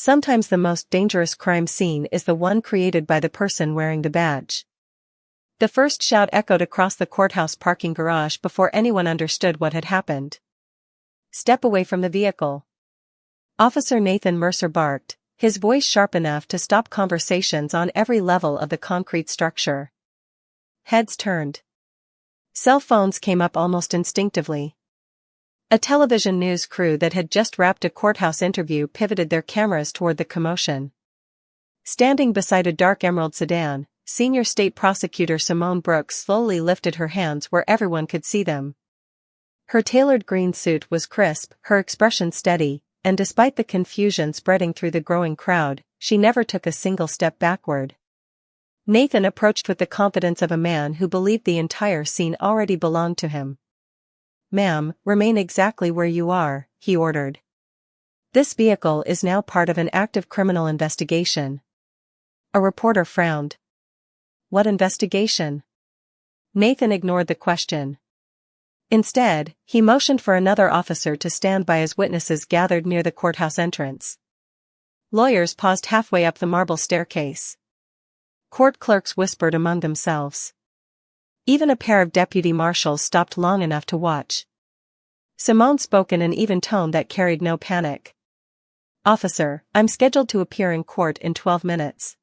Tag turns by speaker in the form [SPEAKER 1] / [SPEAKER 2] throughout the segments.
[SPEAKER 1] Sometimes the most dangerous crime scene is the one created by the person wearing the badge. The first shout echoed across the courthouse parking garage before anyone understood what had happened. "Step away from the vehicle." Officer Nathan Mercer barked, his voice sharp enough to stop conversations on every level of the concrete structure. Heads turned. Cell phones came up almost instinctively. A television news crew that had just wrapped a courthouse interview pivoted their cameras toward the commotion. Standing beside a dark emerald sedan, Senior State Prosecutor Simone Brooks slowly lifted her hands where everyone could see them. Her tailored green suit was crisp, her expression steady, and despite the confusion spreading through the growing crowd, she never took a single step backward. Nathan approached with the confidence of a man who believed the entire scene already belonged to him. "Ma'am, remain exactly where you are," he ordered. "This vehicle is now part of an active criminal investigation." A reporter frowned. "What investigation?" Nathan ignored the question. Instead, he motioned for another officer to stand by as witnesses gathered near the courthouse entrance. Lawyers paused halfway up the marble staircase. Court clerks whispered among themselves. Even a pair of deputy marshals stopped long enough to watch. Simone spoke in an even tone that carried no panic. "Officer, I'm scheduled to appear in court in 12 minutes.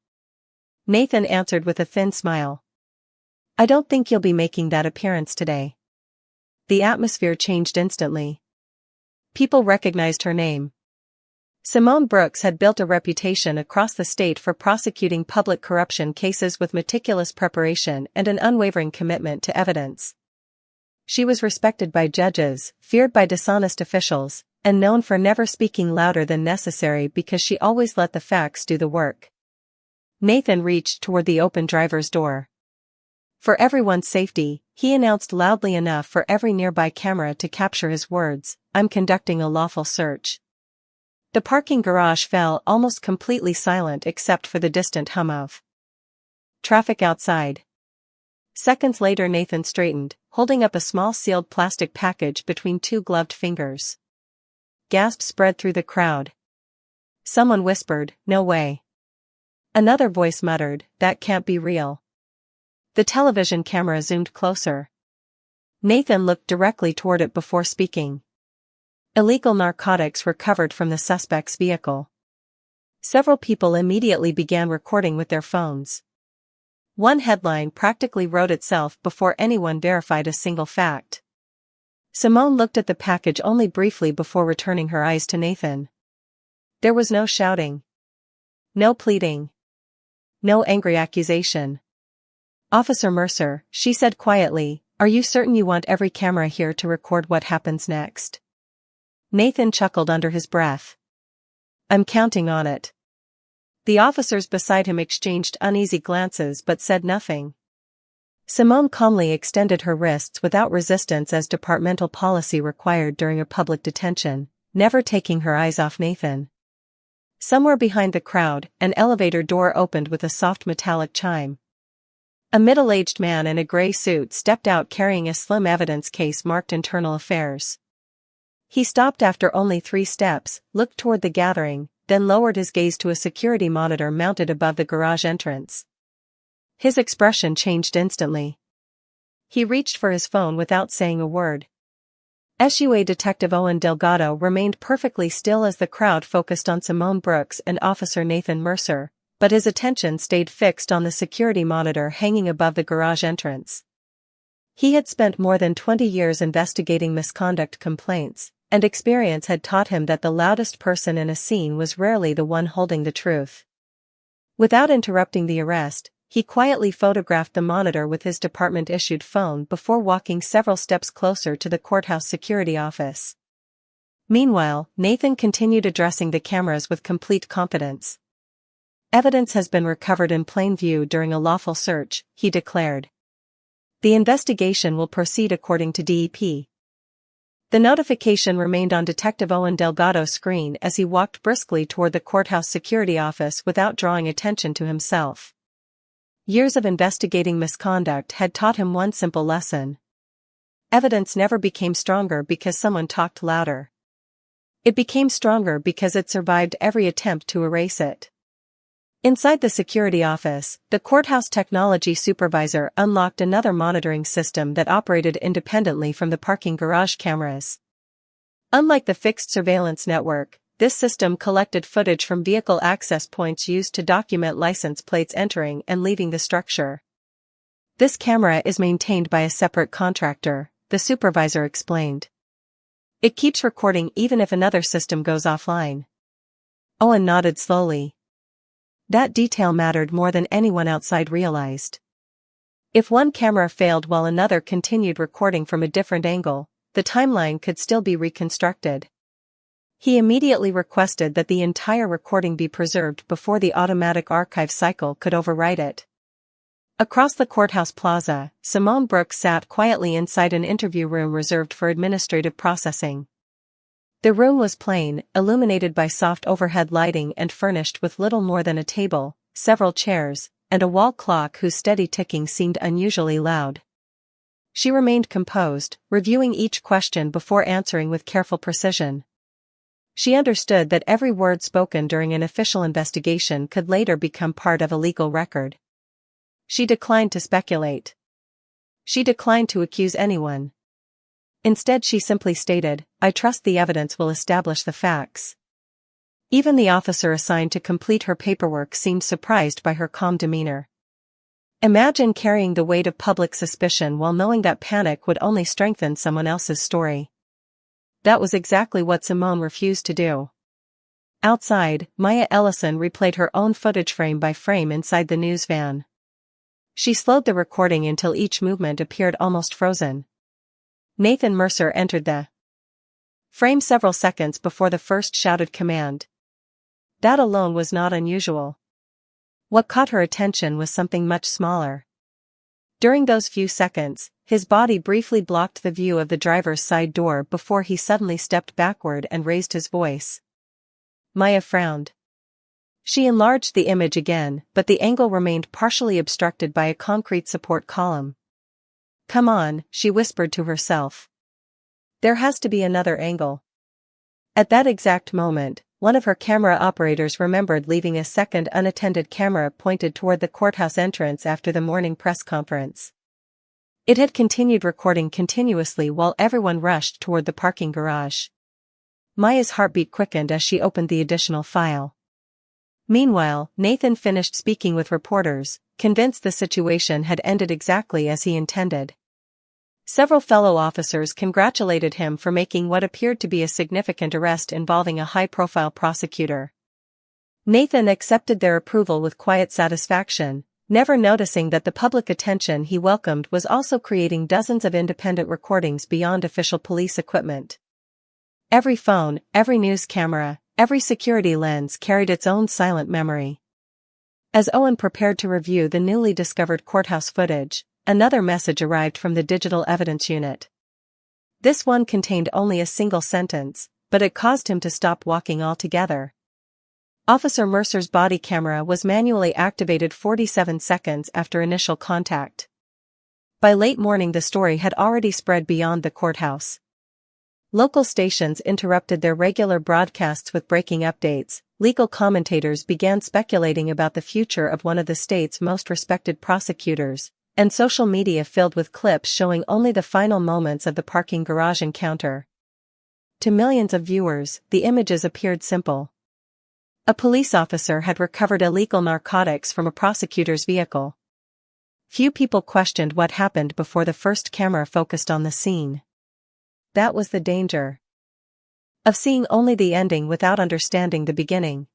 [SPEAKER 1] Nathan answered with a thin smile. "I don't think you'll be making that appearance today." The atmosphere changed instantly. People recognized her name. Simone Brooks had built a reputation across the state for prosecuting public corruption cases with meticulous preparation and an unwavering commitment to evidence. She was respected by judges, feared by dishonest officials, and known for never speaking louder than necessary because she always let the facts do the work. Nathan reached toward the open driver's door. For everyone's safety, he announced loudly enough for every nearby camera to capture his words, "I'm conducting a lawful search." The parking garage fell almost completely silent except for the distant hum of traffic outside. Seconds later Nathan straightened, holding up a small sealed plastic package between two gloved fingers. Gasps spread through the crowd. Someone whispered, "No way." Another voice muttered, "That can't be real." The television camera zoomed closer. Nathan looked directly toward it before speaking. Illegal narcotics recovered from the suspect's vehicle. Several people immediately began recording with their phones. One headline practically wrote itself before anyone verified a single fact. Simone looked at the package only briefly before returning her eyes to Nathan. There was no shouting. No pleading. No angry accusation. "Officer Mercer," she said quietly, "are you certain you want every camera here to record what happens next?" Nathan chuckled under his breath. "I'm counting on it." The officers beside him exchanged uneasy glances but said nothing. Simone calmly extended her wrists without resistance as departmental policy required during a public detention, never taking her eyes off Nathan. Somewhere behind the crowd, an elevator door opened with a soft metallic chime. A middle-aged man in a gray suit stepped out carrying a slim evidence case marked Internal Affairs. He stopped after only 3 steps, looked toward the gathering, then lowered his gaze to a security monitor mounted above the garage entrance. His expression changed instantly. He reached for his phone without saying a word. SUA Detective Owen Delgado remained perfectly still as the crowd focused on Simone Brooks and Officer Nathan Mercer, but his attention stayed fixed on the security monitor hanging above the garage entrance. He had spent more than 20 years investigating misconduct complaints, and experience had taught him that the loudest person in a scene was rarely the one holding the truth. Without interrupting the arrest, he quietly photographed the monitor with his department-issued phone before walking several steps closer to the courthouse security office. Meanwhile, Nathan continued addressing the cameras with complete confidence. "Evidence has been recovered in plain view during a lawful search," he declared. "The investigation will proceed according to DEP." The notification remained on Detective Owen Delgado's screen as he walked briskly toward the courthouse security office without drawing attention to himself. Years of investigating misconduct had taught him one simple lesson. Evidence never became stronger because someone talked louder. It became stronger because it survived every attempt to erase it. Inside the security office, the courthouse technology supervisor unlocked another monitoring system that operated independently from the parking garage cameras. Unlike the fixed surveillance network, this system collected footage from vehicle access points used to document license plates entering and leaving the structure. This camera is maintained by a separate contractor, the supervisor explained. It keeps recording even if another system goes offline. Owen nodded slowly. That detail mattered more than anyone outside realized. If one camera failed while another continued recording from a different angle, the timeline could still be reconstructed. He immediately requested that the entire recording be preserved before the automatic archive cycle could overwrite it. Across the courthouse plaza, Simone Brooks sat quietly inside an interview room reserved for administrative processing. The room was plain, illuminated by soft overhead lighting and furnished with little more than a table, several chairs, and a wall clock whose steady ticking seemed unusually loud. She remained composed, reviewing each question before answering with careful precision. She understood that every word spoken during an official investigation could later become part of a legal record. She declined to speculate. She declined to accuse anyone. Instead, she simply stated, "I trust the evidence will establish the facts." Even the officer assigned to complete her paperwork seemed surprised by her calm demeanor. Imagine carrying the weight of public suspicion while knowing that panic would only strengthen someone else's story. That was exactly what Simone refused to do. Outside, Maya Ellison replayed her own footage frame by frame inside the news van. She slowed the recording until each movement appeared almost frozen. Nathan Mercer entered the frame several seconds before the first shouted command. That alone was not unusual. What caught her attention was something much smaller. During those few seconds, his body briefly blocked the view of the driver's side door before he suddenly stepped backward and raised his voice. Maya frowned. She enlarged the image again, but the angle remained partially obstructed by a concrete support column. "Come on," she whispered to herself. "There has to be another angle." At that exact moment, one of her camera operators remembered leaving a second unattended camera pointed toward the courthouse entrance after the morning press conference. It had continued recording continuously while everyone rushed toward the parking garage. Maya's heartbeat quickened as she opened the additional file. Meanwhile, Nathan finished speaking with reporters, convinced the situation had ended exactly as he intended. Several fellow officers congratulated him for making what appeared to be a significant arrest involving a high-profile prosecutor. Nathan accepted their approval with quiet satisfaction, never noticing that the public attention he welcomed was also creating dozens of independent recordings beyond official police equipment. Every phone, every news camera, every security lens carried its own silent memory. As Owen prepared to review the newly discovered courthouse footage, another message arrived from the digital evidence unit. This one contained only a single sentence, but it caused him to stop walking altogether. Officer Mercer's body camera was manually activated 47 seconds after initial contact. By late morning, the story had already spread beyond the courthouse. Local stations interrupted their regular broadcasts with breaking updates, legal commentators began speculating about the future of one of the state's most respected prosecutors, and social media filled with clips showing only the final moments of the parking garage encounter. To millions of viewers, the images appeared simple. A police officer had recovered illegal narcotics from a prosecutor's vehicle. Few people questioned what happened before the first camera focused on the scene. That was the danger of seeing only the ending without understanding the beginning.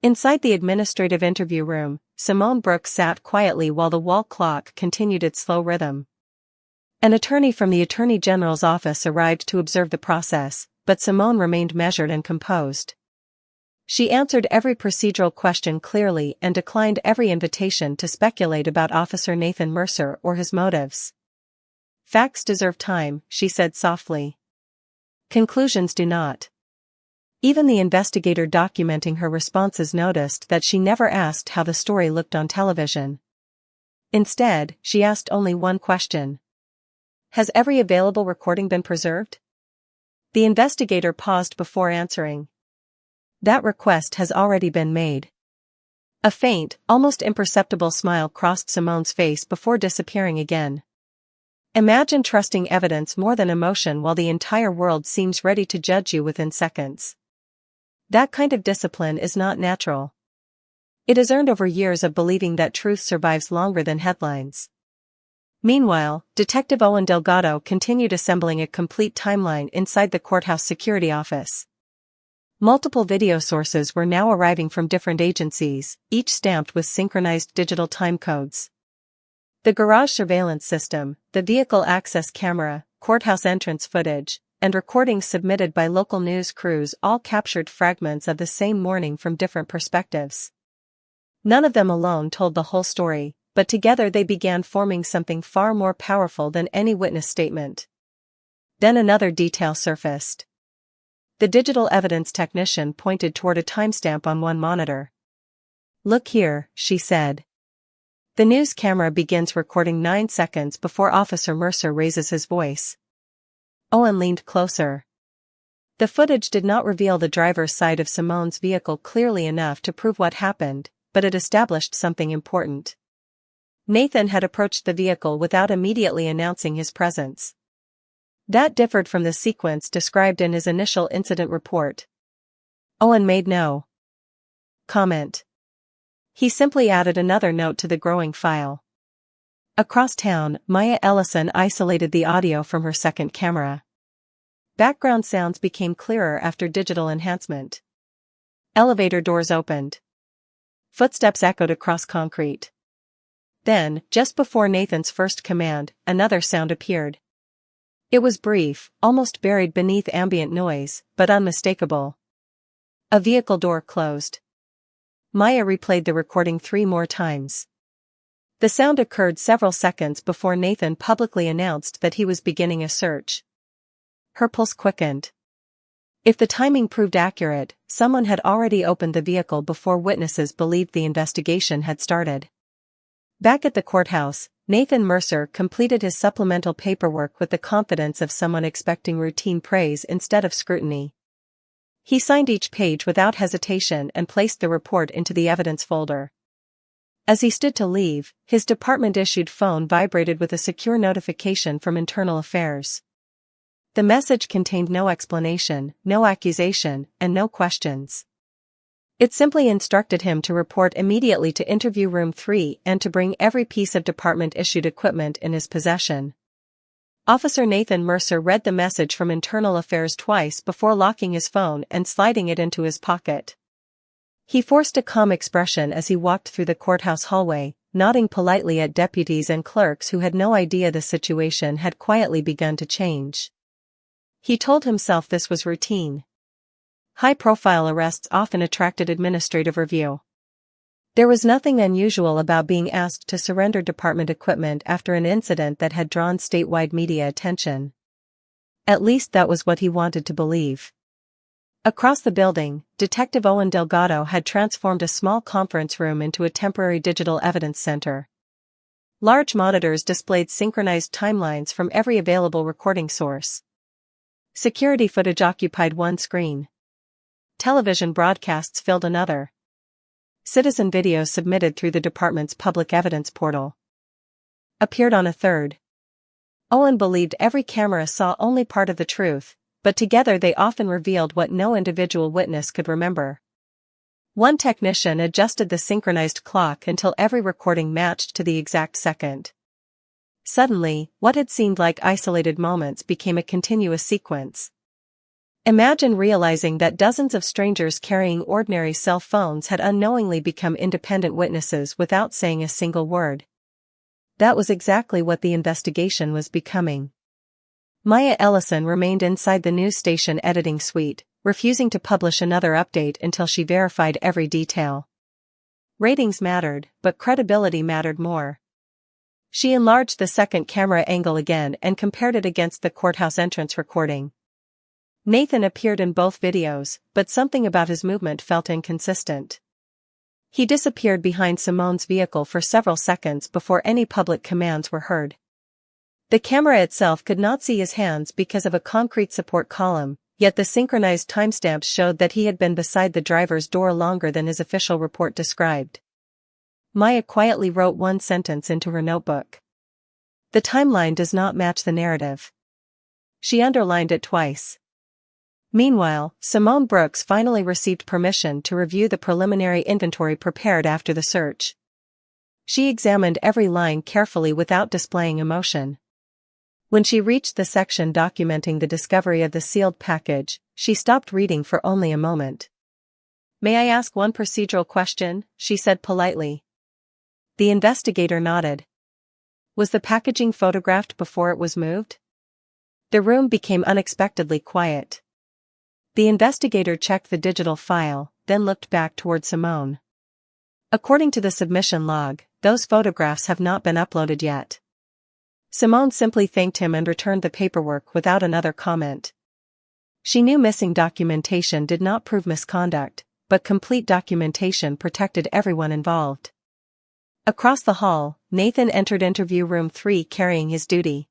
[SPEAKER 1] Inside the administrative interview room, Simone Brooks sat quietly while the wall clock continued its slow rhythm. An attorney from the Attorney General's office arrived to observe the process, but Simone remained measured and composed. She answered every procedural question clearly and declined every invitation to speculate about Officer Nathan Mercer or his motives. "Facts deserve time," she said softly. "Conclusions do not." Even the investigator documenting her responses noticed that she never asked how the story looked on television. Instead, she asked only one question. "Has every available recording been preserved?" The investigator paused before answering. That request has already been made. A faint, almost imperceptible smile crossed Simone's face before disappearing again. Imagine trusting evidence more than emotion while the entire world seems ready to judge you within seconds. That kind of discipline is not natural. It is earned over years of believing that truth survives longer than headlines. Meanwhile, Detective Owen Delgado continued assembling a complete timeline inside the courthouse security office. Multiple video sources were now arriving from different agencies, each stamped with synchronized digital time codes. The garage surveillance system, the vehicle access camera, courthouse entrance footage, and recordings submitted by local news crews all captured fragments of the same morning from different perspectives. None of them alone told the whole story, but together they began forming something far more powerful than any witness statement. Then another detail surfaced. The digital evidence technician pointed toward a timestamp on one monitor. "Look here," she said. The news camera begins recording 9 seconds before Officer Mercer raises his voice. Owen leaned closer. The footage did not reveal the driver's side of Simone's vehicle clearly enough to prove what happened, but it established something important. Nathan had approached the vehicle without immediately announcing his presence. That differed from the sequence described in his initial incident report. Owen made no comment. He simply added another note to the growing file. Across town, Maya Ellison isolated the audio from her second camera. Background sounds became clearer after digital enhancement. Elevator doors opened. Footsteps echoed across concrete. Then, just before Nathan's first command, another sound appeared. It was brief, almost buried beneath ambient noise, but unmistakable. A vehicle door closed. Maya replayed the recording 3 more times. The sound occurred several seconds before Nathan publicly announced that he was beginning a search. Her pulse quickened. If the timing proved accurate, someone had already opened the vehicle before witnesses believed the investigation had started. Back at the courthouse, Nathan Mercer completed his supplemental paperwork with the confidence of someone expecting routine praise instead of scrutiny. He signed each page without hesitation and placed the report into the evidence folder. As he stood to leave, his department-issued phone vibrated with a secure notification from Internal Affairs. The message contained no explanation, no accusation, and no questions. It simply instructed him to report immediately to Interview Room 3 and to bring every piece of department-issued equipment in his possession. Officer Nathan Mercer read the message from Internal Affairs twice before locking his phone and sliding it into his pocket. He forced a calm expression as he walked through the courthouse hallway, nodding politely at deputies and clerks who had no idea the situation had quietly begun to change. He told himself this was routine. High-profile arrests often attracted administrative review. There was nothing unusual about being asked to surrender department equipment after an incident that had drawn statewide media attention. At least that was what he wanted to believe. Across the building, Detective Owen Delgado had transformed a small conference room into a temporary digital evidence center. Large monitors displayed synchronized timelines from every available recording source. Security footage occupied one screen. Television broadcasts filled another. Citizen videos submitted through the department's public evidence portal appeared on a third. Owen believed every camera saw only part of the truth, but together they often revealed what no individual witness could remember. One technician adjusted the synchronized clock until every recording matched to the exact second. Suddenly, what had seemed like isolated moments became a continuous sequence. Imagine realizing that dozens of strangers carrying ordinary cell phones had unknowingly become independent witnesses without saying a single word. That was exactly what the investigation was becoming. Maya Ellison remained inside the news station editing suite, refusing to publish another update until she verified every detail. Ratings mattered, but credibility mattered more. She enlarged the second camera angle again and compared it against the courthouse entrance recording. Nathan appeared in both videos, but something about his movement felt inconsistent. He disappeared behind Simone's vehicle for several seconds before any public commands were heard. The camera itself could not see his hands because of a concrete support column, yet the synchronized timestamps showed that he had been beside the driver's door longer than his official report described. Maya quietly wrote one sentence into her notebook. The timeline does not match the narrative. She underlined it twice. Meanwhile, Simone Brooks finally received permission to review the preliminary inventory prepared after the search. She examined every line carefully without displaying emotion. When she reached the section documenting the discovery of the sealed package, she stopped reading for only a moment. "May I ask one procedural question?" she said politely. The investigator nodded. "Was the packaging photographed before it was moved?" The room became unexpectedly quiet. The investigator checked the digital file, then looked back toward Simone. "According to the submission log, those photographs have not been uploaded yet." Simone simply thanked him and returned the paperwork without another comment. She knew missing documentation did not prove misconduct, but complete documentation protected everyone involved. Across the hall, Nathan entered interview room 3 carrying his duty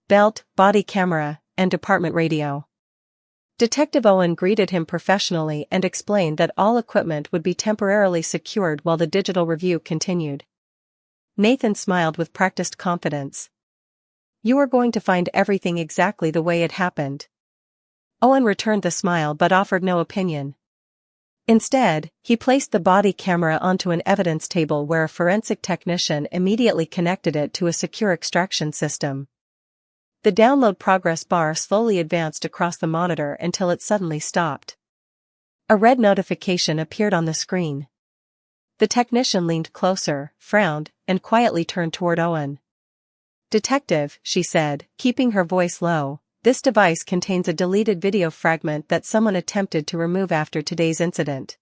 [SPEAKER 1] belt, body camera, and department radio. Detective Owen greeted him professionally and explained that all equipment would be temporarily secured while the digital review continued. Nathan smiled with practiced confidence. "You are going to find everything exactly the way it happened." Owen returned the smile but offered no opinion. Instead, he placed the body camera onto an evidence table where a forensic technician immediately connected it to a secure extraction system. The download progress bar slowly advanced across the monitor until it suddenly stopped. A red notification appeared on the screen. The technician leaned closer, frowned, and quietly turned toward Owen. "Detective," she said, keeping her voice low, "this device contains a deleted video fragment that someone attempted to remove after today's incident."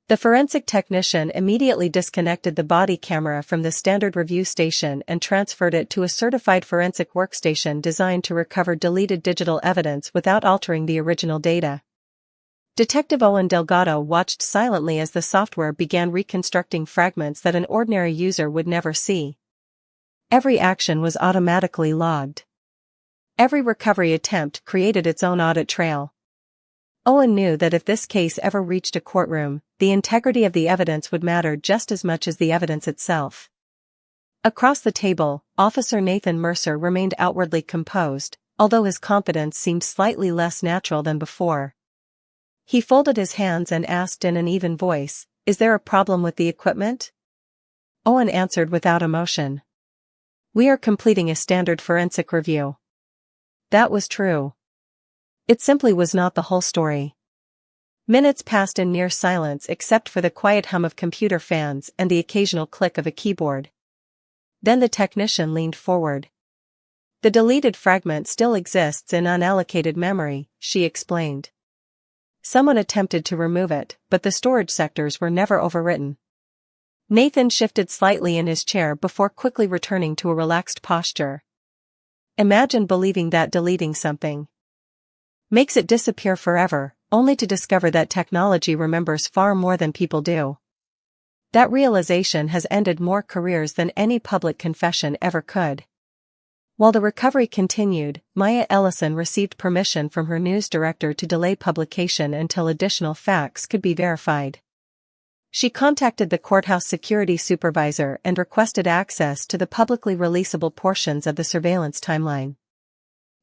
[SPEAKER 1] The forensic technician immediately disconnected the body camera from the standard review station and transferred it to a certified forensic workstation designed to recover deleted digital evidence without altering the original data. Detective Owen Delgado watched silently as the software began reconstructing fragments that an ordinary user would never see. Every action was automatically logged. Every recovery attempt created its own audit trail. Owen knew that if this case ever reached a courtroom, the integrity of the evidence would matter just as much as the evidence itself. Across the table, Officer Nathan Mercer remained outwardly composed, although his confidence seemed slightly less natural than before. He folded his hands and asked in an even voice, "Is there a problem with the equipment?" Owen answered without emotion. "We are completing a standard forensic review." That was true. It simply was not the whole story. Minutes passed in near silence except for the quiet hum of computer fans and the occasional click of a keyboard. Then the technician leaned forward. "The deleted fragment still exists in unallocated memory," she explained. "Someone attempted to remove it, but the storage sectors were never overwritten." Nathan shifted slightly in his chair before quickly returning to a relaxed posture. Imagine believing that deleting something makes it disappear forever, only to discover that technology remembers far more than people do. That realization has ended more careers than any public confession ever could. While the recovery continued, Maya Ellison received permission from her news director to delay publication until additional facts could be verified. She contacted the courthouse security supervisor and requested access to the publicly releasable portions of the surveillance timeline.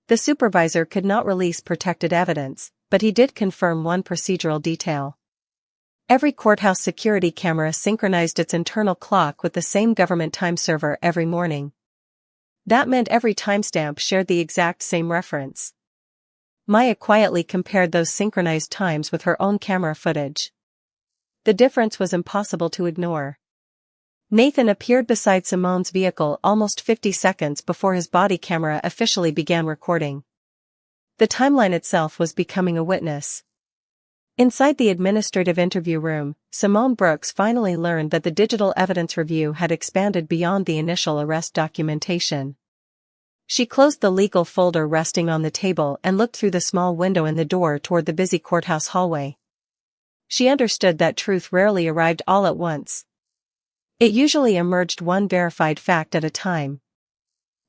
[SPEAKER 1] The supervisor could not release protected evidence, but he did confirm one procedural detail. Every courthouse security camera synchronized its internal clock with the same government time server every morning. That meant every timestamp shared the exact same reference. Maya quietly compared those synchronized times with her own camera footage. The difference was impossible to ignore. Nathan appeared beside Simone's vehicle almost 50 seconds before his body camera officially began recording. The timeline itself was becoming a witness. Inside the administrative interview room, Simone Brooks finally learned that the digital evidence review had expanded beyond the initial arrest documentation. She closed the legal folder resting on the table and looked through the small window in the door toward the busy courthouse hallway. She understood that truth rarely arrived all at once. It usually emerged one verified fact at a time.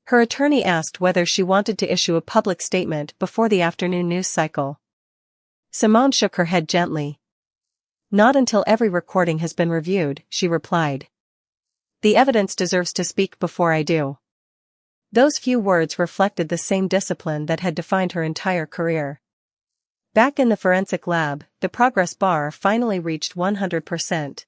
[SPEAKER 1] Her attorney asked whether she wanted to issue a public statement before the afternoon news cycle. Simone shook her head gently. "Not until every recording has been reviewed," she replied. "The evidence deserves to speak before I do." Those few words reflected the same discipline that had defined her entire career. Back in the forensic lab, the progress bar finally reached 100%.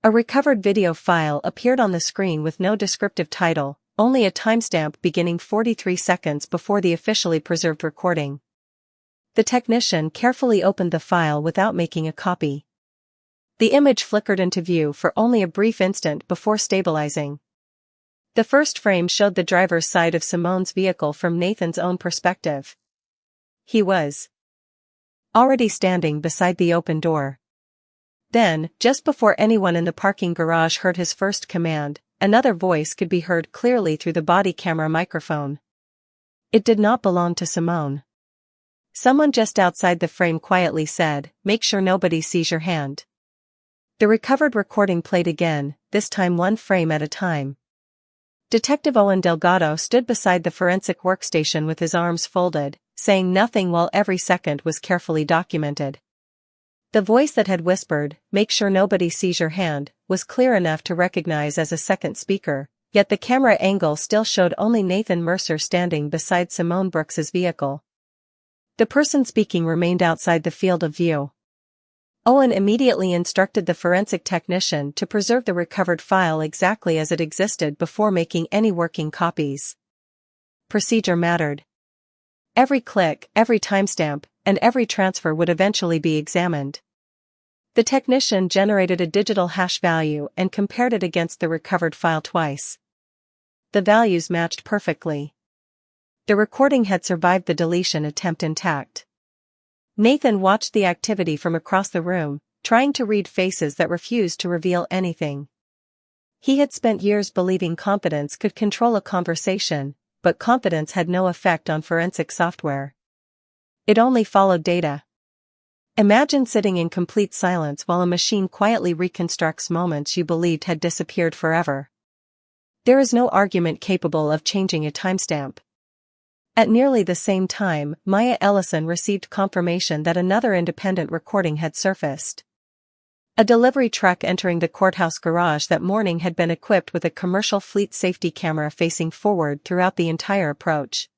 [SPEAKER 1] A recovered video file appeared on the screen with no descriptive title, only a timestamp beginning 43 seconds before the officially preserved recording. The technician carefully opened the file without making a copy. The image flickered into view for only a brief instant before stabilizing. The first frame showed the driver's side of Simone's vehicle from Nathan's own perspective. He was already standing beside the open door. Then, just before anyone in the parking garage heard his first command, another voice could be heard clearly through the body camera microphone. It did not belong to Simone. Someone just outside the frame quietly said, "Make sure nobody sees your hand." The recovered recording played again, this time one frame at a time. Detective Owen Delgado stood beside the forensic workstation with his arms folded, saying nothing while every second was carefully documented. The voice that had whispered, "Make sure nobody sees your hand," was clear enough to recognize as a second speaker, yet the camera angle still showed only Nathan Mercer standing beside Simone Brooks's vehicle. The person speaking remained outside the field of view. Owen immediately instructed the forensic technician to preserve the recovered file exactly as it existed before making any working copies. Procedure mattered. Every click, every timestamp, and every transfer would eventually be examined. The technician generated a digital hash value and compared it against the recovered file twice. The values matched perfectly. The recording had survived the deletion attempt intact. Nathan watched the activity from across the room, trying to read faces that refused to reveal anything. He had spent years believing confidence could control a conversation, but confidence had no effect on forensic software. It only followed data. Imagine sitting in complete silence while a machine quietly reconstructs moments you believed had disappeared forever. There is no argument capable of changing a timestamp. At nearly the same time, Maya Ellison received confirmation that another independent recording had surfaced. A delivery truck entering the courthouse garage that morning had been equipped with a commercial fleet safety camera facing forward throughout the entire approach.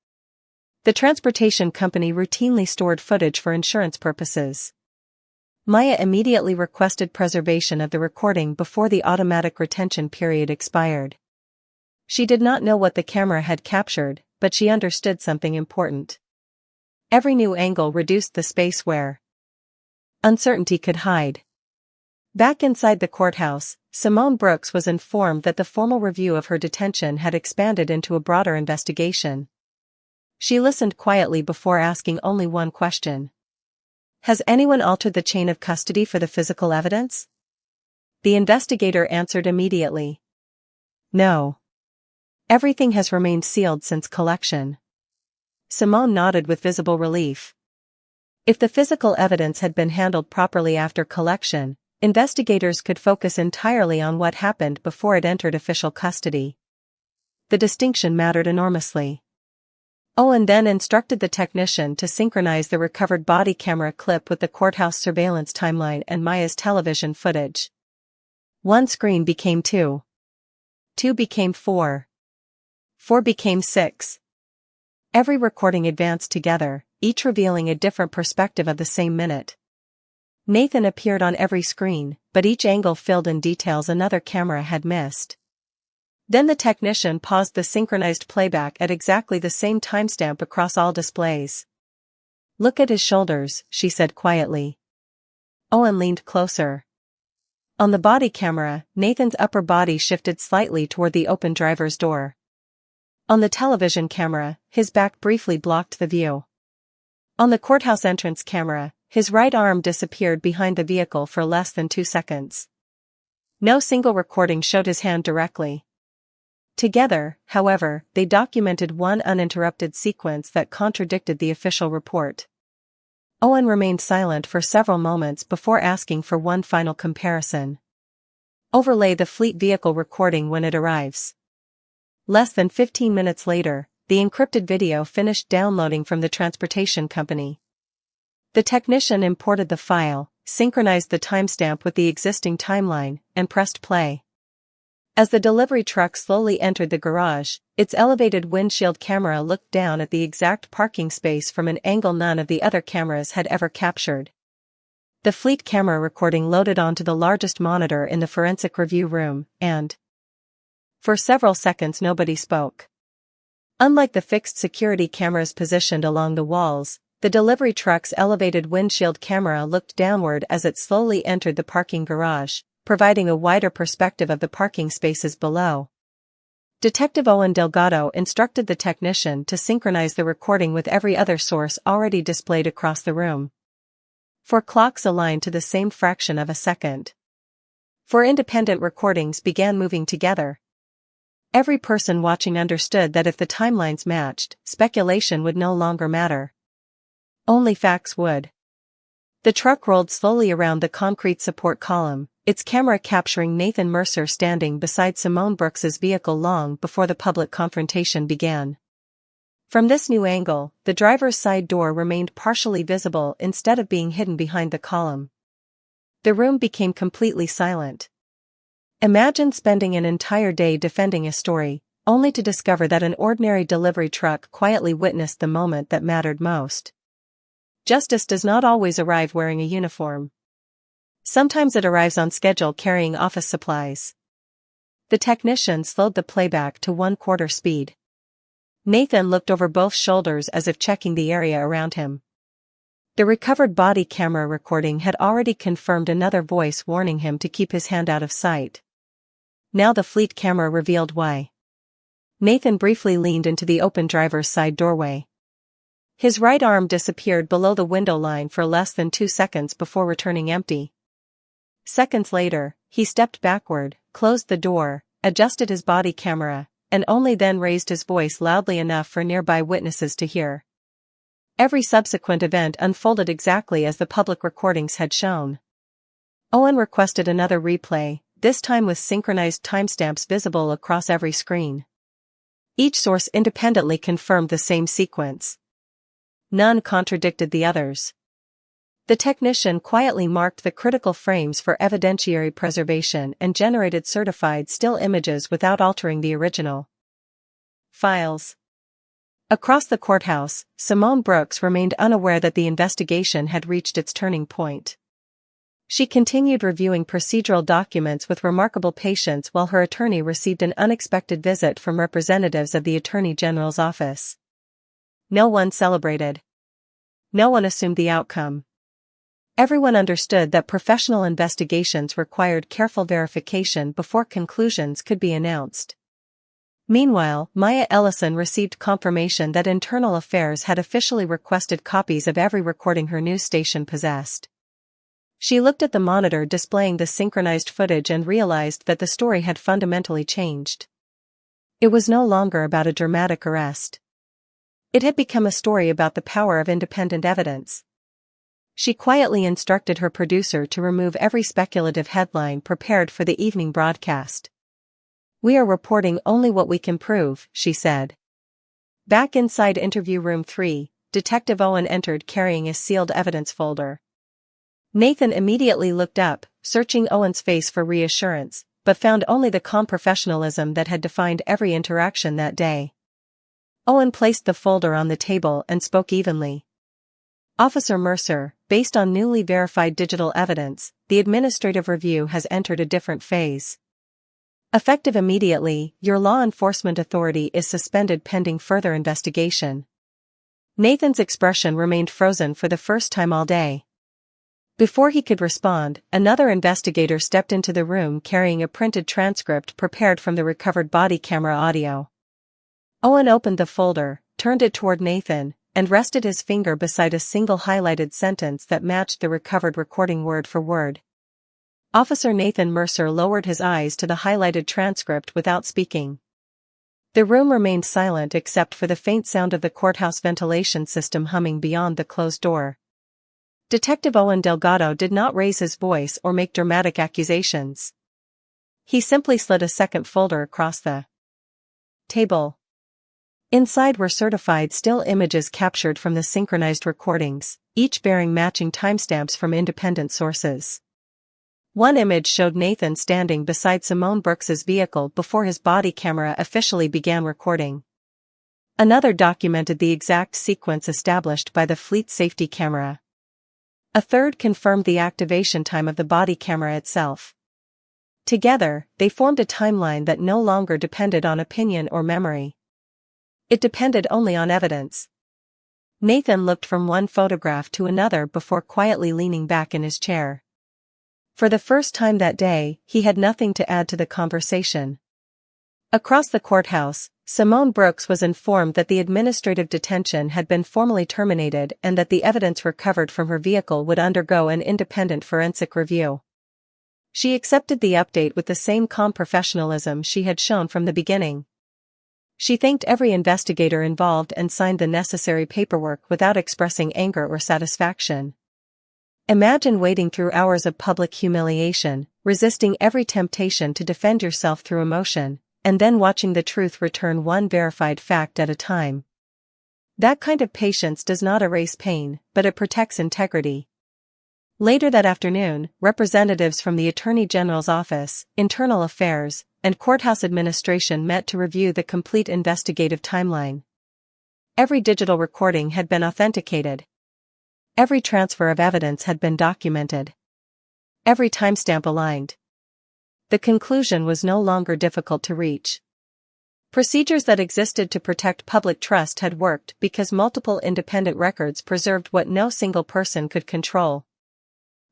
[SPEAKER 1] The transportation company routinely stored footage for insurance purposes. Maya immediately requested preservation of the recording before the automatic retention period expired. She did not know what the camera had captured, but she understood something important. Every new angle reduced the space where uncertainty could hide. Back inside the courthouse, Simone Brooks was informed that the formal review of her detention had expanded into a broader investigation. She listened quietly before asking only one question. "Has anyone altered the chain of custody for the physical evidence?" The investigator answered immediately. "No. Everything has remained sealed since collection." Simone nodded with visible relief. If the physical evidence had been handled properly after collection, investigators could focus entirely on what happened before it entered official custody. The distinction mattered enormously. Owen then instructed the technician to synchronize the recovered body camera clip with the courthouse surveillance timeline and Maya's television footage. One screen became 2. 2 became 4. 4 became 6. Every recording advanced together, each revealing a different perspective of the same minute. Nathan appeared on every screen, but each angle filled in details another camera had missed. Then the technician paused the synchronized playback at exactly the same timestamp across all displays. "Look at his shoulders," she said quietly. Owen leaned closer. On the body camera, Nathan's upper body shifted slightly toward the open driver's door. On the television camera, his back briefly blocked the view. On the courthouse entrance camera, his right arm disappeared behind the vehicle for less than 2 seconds. No single recording showed his hand directly. Together, however, they documented one uninterrupted sequence that contradicted the official report. Owen remained silent for several moments before asking for one final comparison. "Overlay the fleet vehicle recording when it arrives." Less than 15 minutes later, the encrypted video finished downloading from the transportation company. The technician imported the file, synchronized the timestamp with the existing timeline, and pressed play. As the delivery truck slowly entered the garage, its elevated windshield camera looked down at the exact parking space from an angle none of the other cameras had ever captured. The fleet camera recording loaded onto the largest monitor in the forensic review room, and for several seconds nobody spoke. Unlike the fixed security cameras positioned along the walls, the delivery truck's elevated windshield camera looked downward as it slowly entered the parking garage, providing a wider perspective of the parking spaces below. Detective Owen Delgado instructed the technician to synchronize the recording with every other source already displayed across the room. For clocks aligned to the same fraction of a second. For independent recordings began moving together. Every person watching understood that if the timelines matched, speculation would no longer matter. Only facts would. The truck rolled slowly around the concrete support column, its camera capturing Nathan Mercer standing beside Simone Brooks's vehicle long before the public confrontation began. From this new angle, the driver's side door remained partially visible instead of being hidden behind the column. The room became completely silent. Imagine spending an entire day defending a story, only to discover that an ordinary delivery truck quietly witnessed the moment that mattered most. Justice does not always arrive wearing a uniform. Sometimes it arrives on schedule carrying office supplies. The technician slowed the playback to 1/4 speed. Nathan looked over both shoulders as if checking the area around him. The recovered body camera recording had already confirmed another voice warning him to keep his hand out of sight. Now the fleet camera revealed why. Nathan briefly leaned into the open driver's side doorway. His right arm disappeared below the window line for less than 2 seconds before returning empty. Seconds later, he stepped backward, closed the door, adjusted his body camera, and only then raised his voice loudly enough for nearby witnesses to hear. Every subsequent event unfolded exactly as the public recordings had shown. Owen requested another replay, this time with synchronized timestamps visible across every screen. Each source independently confirmed the same sequence. None contradicted the others. The technician quietly marked the critical frames for evidentiary preservation and generated certified still images without altering the original files. Across the courthouse, Simone Brooks remained unaware that the investigation had reached its turning point. She continued reviewing procedural documents with remarkable patience while her attorney received an unexpected visit from representatives of the Attorney General's office. No one celebrated. No one assumed the outcome. Everyone understood that professional investigations required careful verification before conclusions could be announced. Meanwhile, Maya Ellison received confirmation that Internal Affairs had officially requested copies of every recording her news station possessed. She looked at the monitor displaying the synchronized footage and realized that the story had fundamentally changed. It was no longer about a dramatic arrest. It had become a story about the power of independent evidence. She quietly instructed her producer to remove every speculative headline prepared for the evening broadcast. "We are reporting only what we can prove," she said. Back inside interview room 3, Detective Owen entered carrying a sealed evidence folder. Nathan immediately looked up, searching Owen's face for reassurance, but found only the calm professionalism that had defined every interaction that day. Owen placed the folder on the table and spoke evenly. "Officer Mercer, based on newly verified digital evidence, the administrative review has entered a different phase. Effective immediately, your law enforcement authority is suspended pending further investigation." Nathan's expression remained frozen for the first time all day. Before he could respond, another investigator stepped into the room carrying a printed transcript prepared from the recovered body camera audio. Owen opened the folder, turned it toward Nathan, and rested his finger beside a single highlighted sentence that matched the recovered recording word for word. Officer Nathan Mercer lowered his eyes to the highlighted transcript without speaking. The room remained silent except for the faint sound of the courthouse ventilation system humming beyond the closed door. Detective Owen Delgado did not raise his voice or make dramatic accusations. He simply slid a second folder across the table. Inside were certified still images captured from the synchronized recordings, each bearing matching timestamps from independent sources. One image showed Nathan standing beside Simone Brooks's vehicle before his body camera officially began recording. Another documented the exact sequence established by the fleet safety camera. A third confirmed the activation time of the body camera itself. Together, they formed a timeline that no longer depended on opinion or memory. It depended only on evidence. Nathan looked from one photograph to another before quietly leaning back in his chair. For the first time that day, he had nothing to add to the conversation. Across the courthouse, Simone Brooks was informed that the administrative detention had been formally terminated and that the evidence recovered from her vehicle would undergo an independent forensic review. She accepted the update with the same calm professionalism she had shown from the beginning. She thanked every investigator involved and signed the necessary paperwork without expressing anger or satisfaction. Imagine wading through hours of public humiliation, resisting every temptation to defend yourself through emotion, and then watching the truth return one verified fact at a time. That kind of patience does not erase pain, but it protects integrity. Later that afternoon, representatives from the Attorney General's office, Internal Affairs, and courthouse administration met to review the complete investigative timeline. Every digital recording had been authenticated. Every transfer of evidence had been documented. Every timestamp aligned. The conclusion was no longer difficult to reach. Procedures that existed to protect public trust had worked because multiple independent records preserved what no single person could control.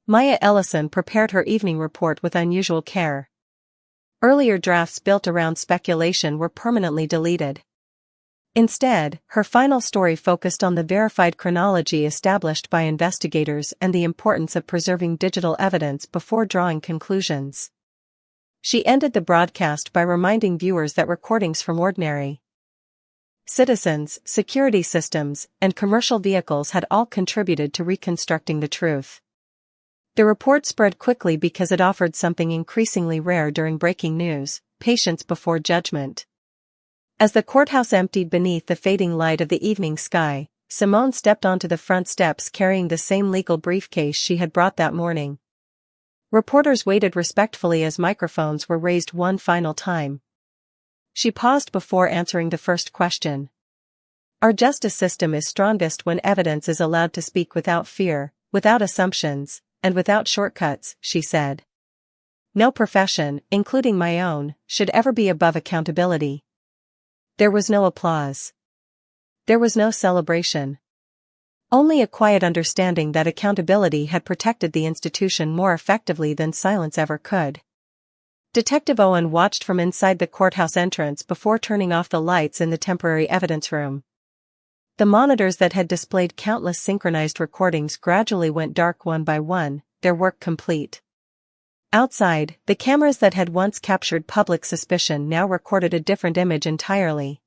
[SPEAKER 1] Maya Ellison prepared her evening report with unusual care. Earlier drafts built around speculation were permanently deleted. Instead, her final story focused on the verified chronology established by investigators and the importance of preserving digital evidence before drawing conclusions. She ended the broadcast by reminding viewers that recordings from ordinary citizens, security systems, and commercial vehicles had all contributed to reconstructing the truth. The report spread quickly because it offered something increasingly rare during breaking news: patience before judgment. As the courthouse emptied beneath the fading light of the evening sky, Simone stepped onto the front steps carrying the same legal briefcase she had brought that morning. Reporters waited respectfully as microphones were raised one final time. She paused before answering the first question. Our justice system is strongest when evidence is allowed to speak without fear, without assumptions, and without shortcuts, she said. No profession, including my own, should ever be above accountability. There was no applause. There was no celebration. Only a quiet understanding that accountability had protected the institution more effectively than silence ever could. Detective Owen watched from inside the courthouse entrance before turning off the lights in the temporary evidence room. The monitors that had displayed countless synchronized recordings gradually went dark one by one, their work complete. Outside, the cameras that had once captured public suspicion now recorded a different image entirely.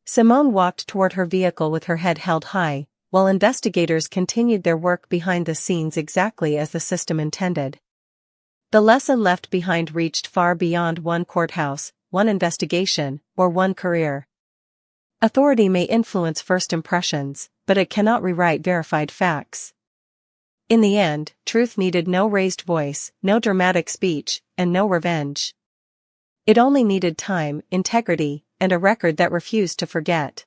[SPEAKER 1] Simone walked toward her vehicle with her head held high, while investigators continued their work behind the scenes exactly as the system intended. The lesson left behind reached far beyond one courthouse, one investigation, or one career. Authority may influence first impressions, but it cannot rewrite verified facts. In the end, truth needed no raised voice, no dramatic speech, and no revenge. It only needed time, integrity, and a record that refused to forget.